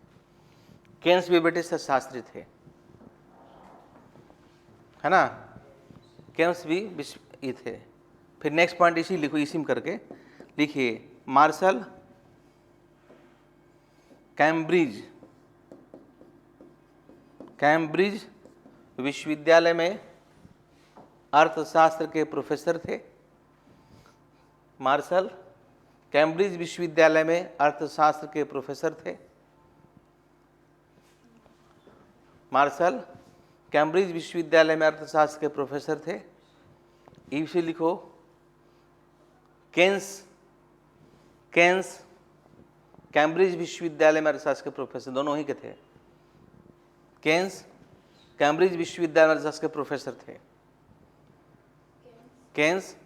केन्स भी ब्रिटिश अर्थशास्त्री थे, है ना, केन्स भी ये थे। फिर नेक्स्ट पॉइंट इसी लिखो, इसी में करके लिखिए, मार्शल कैम्ब्रिज विश्वविद्यालय में अर्थशास्त्र के प्रोफेसर थे। मार्शल कैम्ब्रिज विश्वविद्यालय में अर्थशास्त्र के प्रोफेसर थे। मार्शल कैम्ब्रिज विश्वविद्यालय में अर्थशास्त्र के प्रोफेसर थे। इसे लिखो, केन्स कैम्ब्रिज विश्वविद्यालय में अर्थशास्त्र के प्रोफेसर, दोनों ही के थे। केन्स कैम्ब्रिज विश्वविद्यालय में अर्थशास्त्र के प्रोफेसर थे। केन्स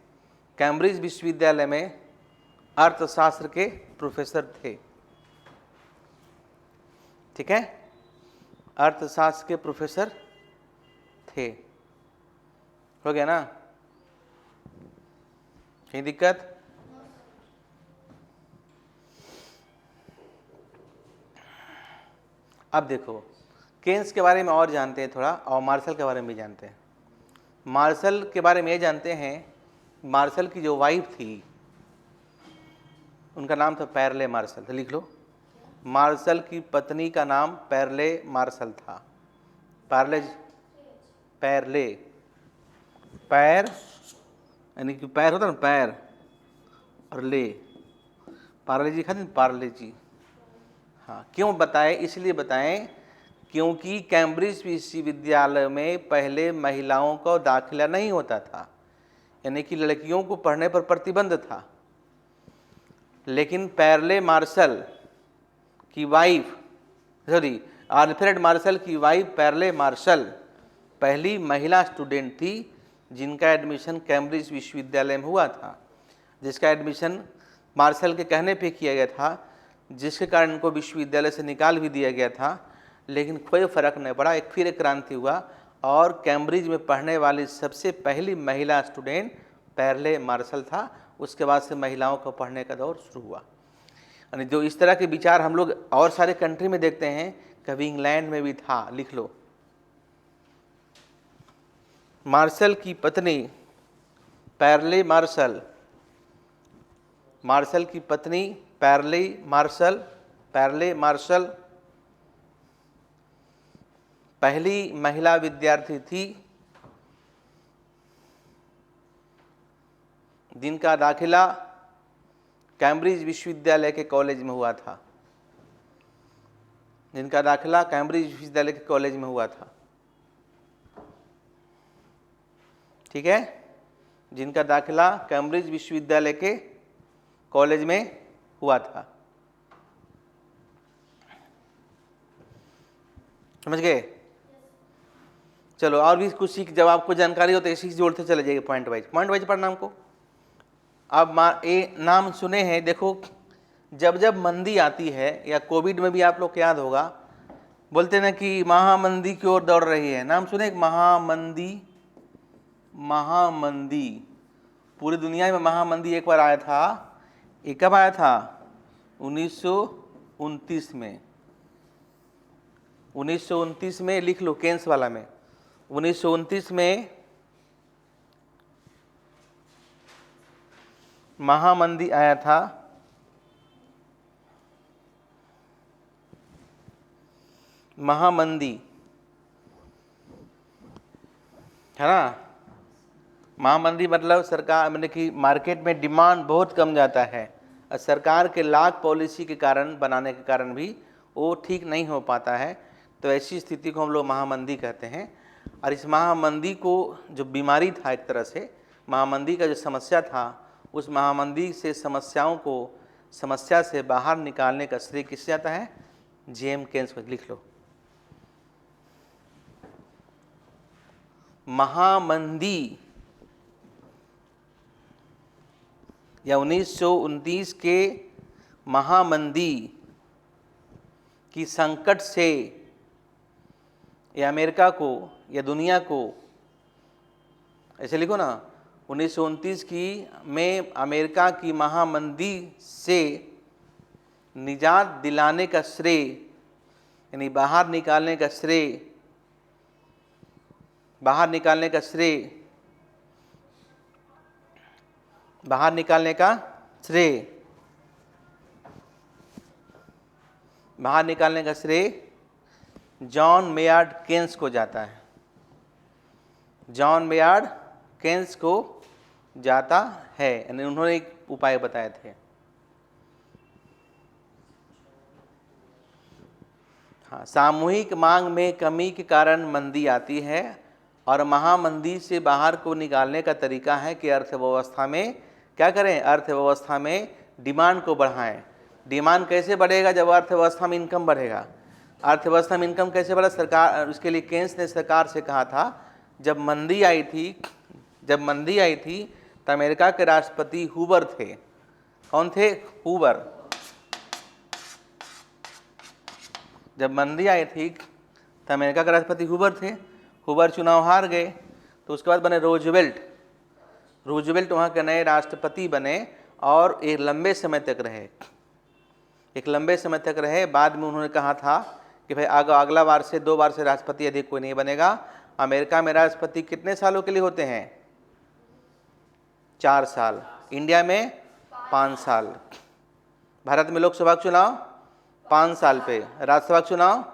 कैम्ब्रिज विश्वविद्यालय में अर्थशास्त्र के प्रोफेसर थे। ठीक है, अर्थशास्त्र के प्रोफेसर थे। हो गया ना, कहीं दिक्कत? अब देखो, केन्स के बारे में और जानते हैं थोड़ा, और मार्शल के बारे में भी जानते हैं। मार्शल के बारे में ये जानते हैं, मार्शल की जो वाइफ थी उनका नाम था पेर्ले मार्शल। तो लिख लो, मार्शल की पत्नी का नाम पेर्ले मार्शल था। पैर यानी कि पैर होता ना, पैर और ले, पार्ले जी खाते, पार्ले जी। हाँ, क्यों बताएं? इसलिए बताएं क्योंकि कैम्ब्रिज विश्वविद्यालय में पहले महिलाओं को दाखिला नहीं होता था, यानी कि लड़कियों को पढ़ने पर प्रतिबंध था। लेकिन पेर्ले मार्शल की वाइफ, अल्फ्रेड मार्शल की वाइफ पेर्ले मार्शल पहली महिला स्टूडेंट थी जिनका एडमिशन कैम्ब्रिज विश्वविद्यालय में हुआ था, जिसका एडमिशन मार्शल के कहने पे किया गया था, जिसके कारण इनको विश्वविद्यालय से निकाल भी दिया गया था। लेकिन कोई फर्क नहीं पड़ा, फिर एक क्रांति हुआ और कैम्ब्रिज में पढ़ने वाली सबसे पहली महिला स्टूडेंट पेर्ले मार्शल था। उसके बाद से महिलाओं को पढ़ने का दौर शुरू हुआ। यानी जो इस तरह के विचार हम लोग और सारे कंट्री में देखते हैं, कभी इंग्लैंड में भी था। लिख लो, मार्शल की पत्नी पेर्ले मार्शल, मार्शल की पत्नी पेर्ले मार्शल पहली महिला विद्यार्थी थी जिनका दाखिला कैम्ब्रिज विश्वविद्यालय के कॉलेज में हुआ था, जिनका दाखिला कैम्ब्रिज विश्वविद्यालय के कॉलेज में हुआ था। ठीक है, जिनका दाखिला कैम्ब्रिज विश्वविद्यालय के कॉलेज में हुआ था। समझ गए? चलो, और भी कुछ सीख, जब आपको जानकारी हो तो इसी जोड़ते चले जाइए, पॉइंट वाइज पढ़ना हमको। अब नाम सुने हैं, देखो जब जब मंदी आती है, या कोविड में भी आप लोग को याद होगा, बोलते ना कि महामंदी की ओर दौड़ रही है। नाम सुने? महामंदी पूरी दुनिया में महामंदी एक बार आया था। ये कब आया था? 1929 में। 1929 में, लिख लो केन्स वाला में, 1929 में महामंदी आया था। महामंदी है ना, महामंदी मतलब सरकार, मतलब कि मार्केट में डिमांड बहुत कम जाता है, और सरकार के लाख पॉलिसी के कारण, बनाने के कारण भी वो ठीक नहीं हो पाता है। तो ऐसी स्थिति को हम लोग महामंदी कहते हैं। और इस महामंदी को, जो बीमारी था एक तरह से, महामंदी का जो समस्या था, उस महामंदी से समस्या से बाहर निकालने का श्रेय किससे जाता है? जेम्स केन्स को। लिख लो, महामंदी या 1929 के महामंदी की संकट से या अमेरिका को या दुनिया को, ऐसे लिखो ना, 1929 की में अमेरिका की महामंदी से निजात दिलाने का श्रेय, यानी बाहर निकालने का श्रेय, बाहर निकालने का श्रेय, बाहर निकालने का श्रेय, बाहर निकालने का श्रेय जॉन मेयार्ड केन्स को जाता है। जॉन मेयार्ड केन्स को जाता है, यानी उन्होंने एक उपाय बताए थे। हाँ, सामूहिक मांग में कमी के कारण मंदी आती है और महामंदी से बाहर को निकालने का तरीका है कि अर्थव्यवस्था में क्या करें, अर्थव्यवस्था में डिमांड को बढ़ाएं। डिमांड कैसे बढ़ेगा? जब अर्थव्यवस्था में इनकम बढ़ेगा। अर्थव्यवस्था में इनकम कैसे बढ़ा? सरकार, उसके लिए केन्स ने सरकार से कहा था, जब मंदी आई थी तो अमेरिका के राष्ट्रपति हुबर थे। कौन थे? हुबर। जब मंदी आई थी तो अमेरिका के राष्ट्रपति हुबर थे। हुबर चुनाव हार गए, तो उसके बाद बने रूजवेल्ट। रूजवेल्ट वहाँ के नए राष्ट्रपति बने और एक लंबे समय तक रहे। बाद में उन्होंने कहा था कि भाई अगला बार से 2 बार से राष्ट्रपति अधिक कोई नहीं बनेगा। अमेरिका में राष्ट्रपति कितने सालों के लिए होते हैं? 4 साल। इंडिया में 5 साल। भारत में लोकसभा चुनाव 5 साल पे, राज्यसभा चुनाव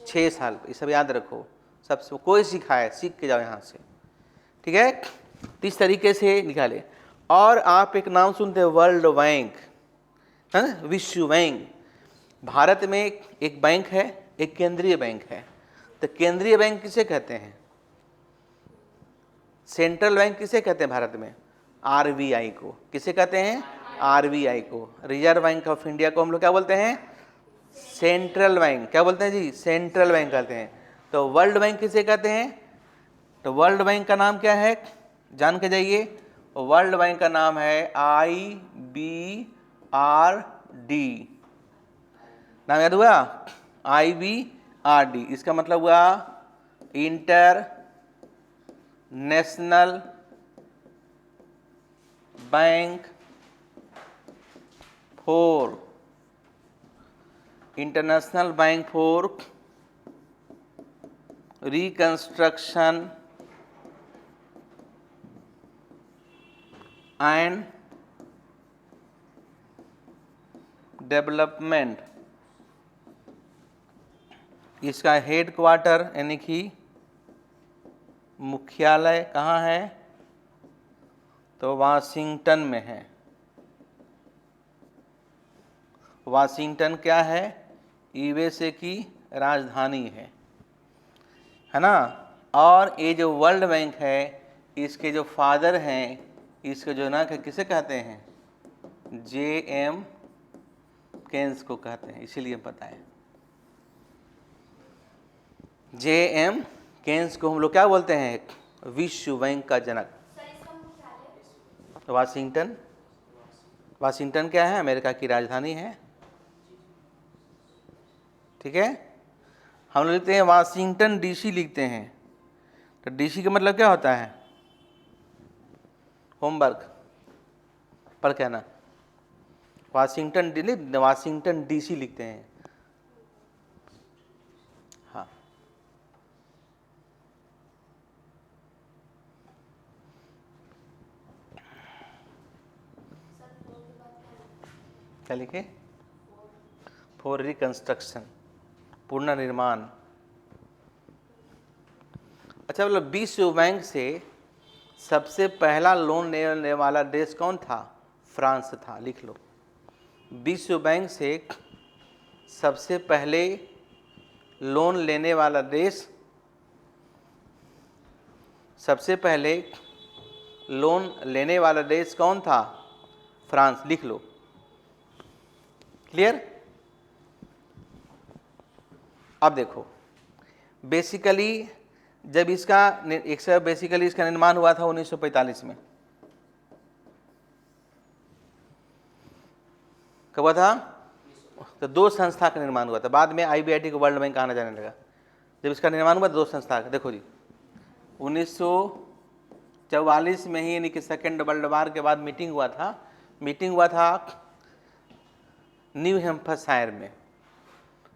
6 साल पे। ये सब याद रखो, सबसे कोई सिखाए, सीख के जाओ यहाँ से, ठीक है? तो इस तरीके से निकाले। और आप एक नाम सुनते हैं, वर्ल्ड बैंक, है ना, विश्व बैंक। भारत में एक बैंक है, एक केंद्रीय बैंक है। तो केंद्रीय बैंक किसे कहते हैं? सेंट्रल बैंक किसे कहते हैं भारत में? आरबीआई को। किसे कहते हैं? आरबीआई को। रिजर्व बैंक ऑफ इंडिया को हम लोग क्या बोलते हैं? Central bank. क्या बोलते हैं जी? सेंट्रल बैंक कहते हैं। तो वर्ल्ड बैंक किसे कहते हैं? तो वर्ल्ड बैंक का नाम क्या है, जान के जाइए। वर्ल्ड बैंक का नाम है IBRD। नाम याद हुआ? IBRD। इसका मतलब हुआ international bank for reconstruction and development. इसका हेडक्वार्टर यानी कि मुख्यालय कहाँ है? तो वाशिंगटन में है। वाशिंगटन क्या है? यूएसए की राजधानी है ना। और ये जो वर्ल्ड बैंक है, इसके जो फादर हैं, इसके जो ना किसे कहते हैं? JM केन्स को कहते हैं, इसीलिए पता है। JM केन्स को हम लोग क्या बोलते हैं? विश्व बैंक का जनक। वाशिंगटन। वाशिंगटन क्या है? अमेरिका की राजधानी है, ठीक है। हम लोग लिखते हैं वाशिंगटन DC लिखते हैं। तो DC का मतलब क्या होता है? होमवर्क पर कहना। वाशिंगटन DC लिखते हैं। हाँ, क्या लिखे? फॉर रिकंस्ट्रक्शन, पुनर्निर्माण। अच्छा, मतलब विश्व बैंक से सबसे पहला लोन लेने वाला देश कौन था? फ्रांस था। लिख लो, विश्व बैंक से सबसे पहले लोन लेने वाला देश, सबसे पहले लोन लेने वाला देश कौन था? फ्रांस। लिख लो। क्लियर? अब देखो, बेसिकली जब इसका निर्माण हुआ था 1945 में। कब हुआ था? तो 2 संस्था का निर्माण हुआ था। बाद में IBRD को वर्ल्ड बैंक कहना जाने लगा। जब इसका निर्माण हुआ 2 संस्था का, देखो जी 1944 में ही, यानी कि सेकेंड वर्ल्ड वार के बाद मीटिंग हुआ था न्यू हैम्पशायर में।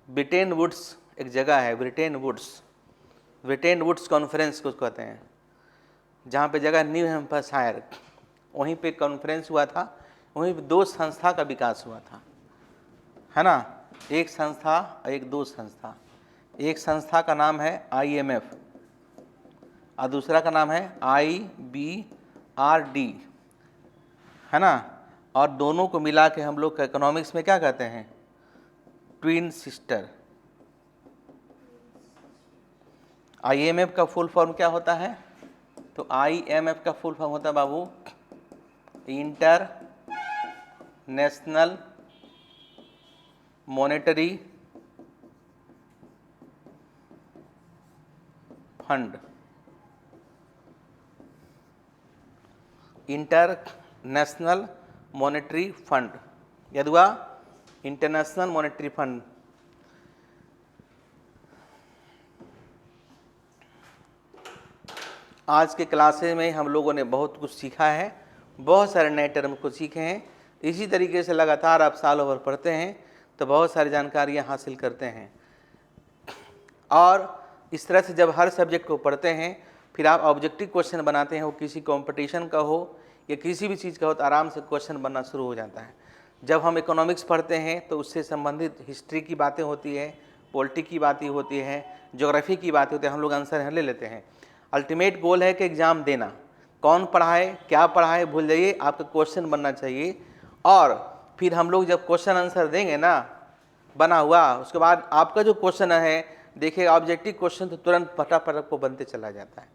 ब्रिटेन वुड्स एक जगह है, ब्रिटेन वुड्स कॉन्फ्रेंस को कहते हैं, जहाँ पे जगह न्यू हैम्पशायर, वहीं पे कॉन्फ्रेंस हुआ था। वहीं पे 2 संस्था का विकास हुआ था, है ना, एक संस्था और एक 2 संस्था। एक संस्था का नाम है IMF और दूसरा का नाम है IBRD, है ना, और दोनों को मिला के हम लोग इकोनॉमिक्स में क्या कहते हैं, ट्विन सिस्टर। IMF का फुल फॉर्म क्या होता है, तो IMF का फुल फॉर्म होता है बाबू international monetary fund. International monetary fund, याद हुआ, इंटरनेशनल मॉनेटरी फंड। आज के क्लासेस में हम लोगों ने बहुत कुछ सीखा है, बहुत सारे नए टर्म को सीखे हैं। इसी तरीके से लगातार आप सालों भर पढ़ते हैं तो बहुत सारी जानकारियाँ हासिल करते हैं, और इस तरह से जब हर सब्जेक्ट को पढ़ते हैं फिर आप ऑब्जेक्टिव क्वेश्चन बनाते हैं, वो किसी कंपटीशन का हो या किसी भी चीज़ का हो, तो आराम से क्वेश्चन बनना शुरू हो जाता है। जब हम इकोनॉमिक्स पढ़ते हैं तो उससे संबंधित हिस्ट्री की बातें होती है, पॉलिटी की बातें होती है, ज्योग्राफी की बातें होती है, हम लोग आंसर ले लेते हैं। अल्टीमेट गोल है कि एग्ज़ाम देना, कौन पढ़ाए क्या पढ़ाए भूल जाइए, आपका क्वेश्चन बनना चाहिए। और फिर हम लोग जब क्वेश्चन आंसर देंगे ना बना हुआ, उसके बाद आपका जो क्वेश्चन है देखिए ऑब्जेक्टिव क्वेश्चन तो तुरंत फटाफट को बनते चला जाता है।